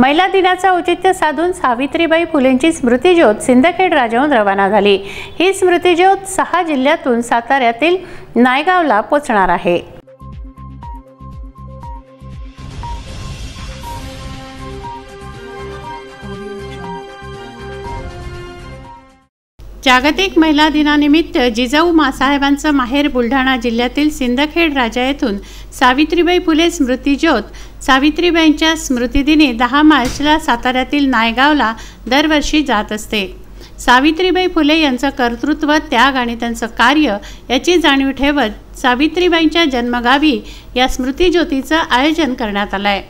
महिला दिनाचं औचित्य साधून सावित्रीबाई फुलेंची स्मृतिज्योत सिंदखेड राजाहून रवाना झाली। ही स्मृतिज्योत 6 जिल्ह्यातून साताऱ्यातील नायगावला पोहोचणार आहे। जागतिक महिला दिनानिमित्त जिजाऊ मासाहेबांचं माहेर बुलढाणा जिल्ह्यातील सिंदखेड राजा येथून सावित्रीबाई फुले स्मृतिज्योत सावित्रीबाईंच्या स्मृतिदिनी 10 मार्चला साताऱ्यातील नायगावला दरवर्षी जात असते। सावित्रीबाई फुले यांचं कर्तृत्व, त्याग आणि त्यांचं कार्य याची जाणीव ठेवत सावित्रीबाईंच्या जन्मगावी या स्मृतिज्योतीचं आयोजन करण्यात आलं आहे।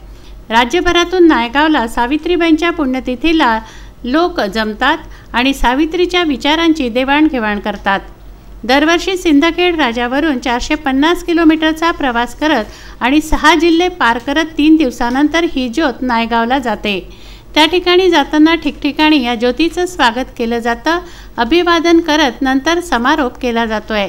राज्यभरातून नायगावला सावित्रीबाईंच्या पुण्यतिथीला लोक जमतात आणि सावित्रीच्या विचारांची देवाणघेवाण करतात। दरवर्षी सिंदखेड राजावरून 450 किलोमीटरचा प्रवास करत आणि 6 जिल्हे पार करत 3 दिवसानंतर ही ज्योत नायगावला जाते। त्या ठिकाणी जाताना ठिकठिकाणी या ज्योतीचं स्वागत केलं जातं, अभिवादन करत नंतर समारोप केला जातोय।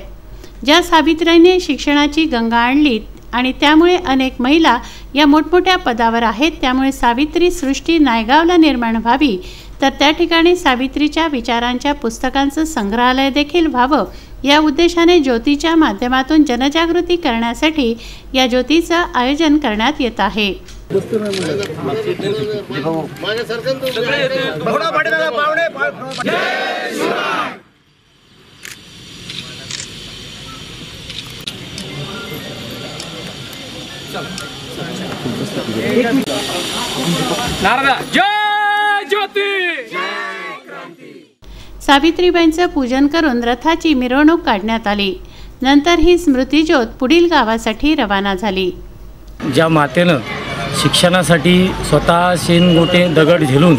ज्या सावित्रीने शिक्षणाची गंगा आणली आणि त्यामुळे अनेक महिला या मोठमोठ्या पदावर आहेत, त्यामुळे सावित्री सृष्टी नायगावला निर्माण व्हावी, तर त्या ठिकाणी सावित्रीच्या विचारांच्या पुस्तकांचं संग्रहालय देखील व्हावं या उद्देशाने ज्योतीच्या माध्यमातून जनजागृती करण्यासाठी या ज्योतीचं आयोजन करण्यात येत आहे। सावित्रीबाईंचं पूजन करून रथाची मिरवणूक काढण्यात आली। नंतर ही स्मृतिज्योत पुढील गावासाठी रवाना झाली। ज्या मातेनं शिक्षणासाठी स्वतः शेणगोटे दगड झेलून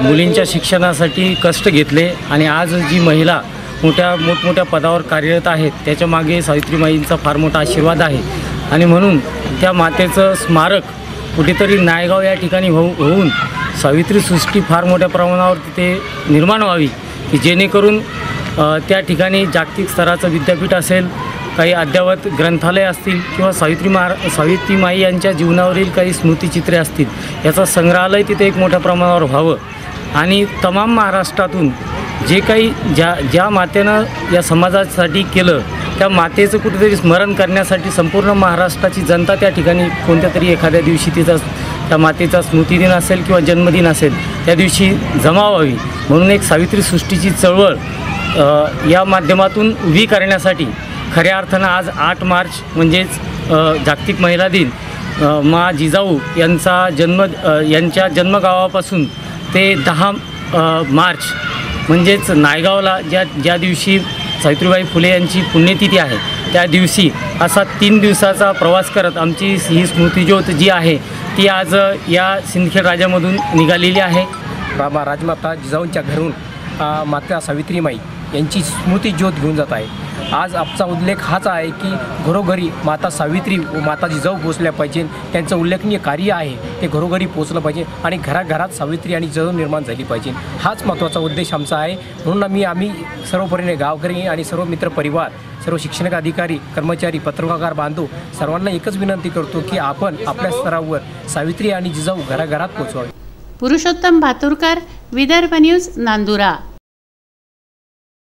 मुलींच्या शिक्षणासाठी कष्ट घेतले आणि आज जी महिला मोठमोठ्या पदावर कार्यरत आहेत, त्याच्या मागे सावित्रीबाईंचा फार मोठा आशीर्वाद आहे आणि म्हणून त्या मातेचं स्मारक कुठेतरी नायगाव या ठिकाणी होऊन सावित्री सृष्टी फार मोठ्या प्रमाणावर तिथे निर्माण व्हावी, की जेणेकरून त्या ठिकाणी जागतिक स्तराचं विद्यापीठ असेल, काही अद्ययावत ग्रंथालय असतील किंवा सावित्रीमाई यांच्या जीवनावरील काही स्मृतिचित्रे असतील, याचं संग्रहालय तिथे एक मोठ्या प्रमाणावर व्हावं आणि तमाम महाराष्ट्रातून जे काही ज्या मातेनं या समाजासाठी केलं त्या मातेचं कुठेतरी स्मरण करण्यासाठी संपूर्ण महाराष्ट्राची जनता त्या ठिकाणी कोणत्या तरी एखाद्या दिवशी त्या मातेचा स्मृतिदिन असेल किंवा जन्मदिन असेल त्या दिवशी जमा व्हावी, म्हणून एक सावित्री सृष्टीची चळवळ या माध्यमातून उभी करण्यासाठी खऱ्या अर्थानं आज 8 मार्च म्हणजेच जागतिक महिला दिन मा जिजाऊ यांच्या जन्मगावापासून ते 10 मार्च म्हणजेच नायगावला ज्या दिवशी सावित्रीबाई फुले यांची पुण्यतिथी आहे त्या दिवशी असा 3 दिवसाचा प्रवास करत आमची ही स्मृतिज्योत जी आहे ती आज या सिंदखेड राजामधून निघालेली आहे। राजमाता जिजाऊंच्या घरून माता सावित्रीमाई यांची स्मृतिज्योत घेऊन जात आहे। आज आमचा उल्लेख हाच आहे की घरोघरी माता सावित्री व माता जिजाऊ पोचल्या पाहिजे, त्यांचं उल्लेखनीय कार्य आहे ते घरोघरी पोचलं पाहिजे आणि घराघरात सावित्री आणि जिजाऊ निर्माण झाली पाहिजे, हाच महत्त्वाचा उद्देश आमचा आहे। म्हणून आम्ही सर्वपरीने गावकरी आणि सर्व मित्रपरिवार, सर्व शिक्षण अधिकारी, कर्मचारी, पत्रकार बांधव सर्वांना एकच विनंती करतो की आपण आपल्या स्तरावर सावित्री आणि जिजाऊ घराघरात पोचवावे। पुरुषोत्तम भातुरकर, विदर्भ न्यूज, नांदुरा।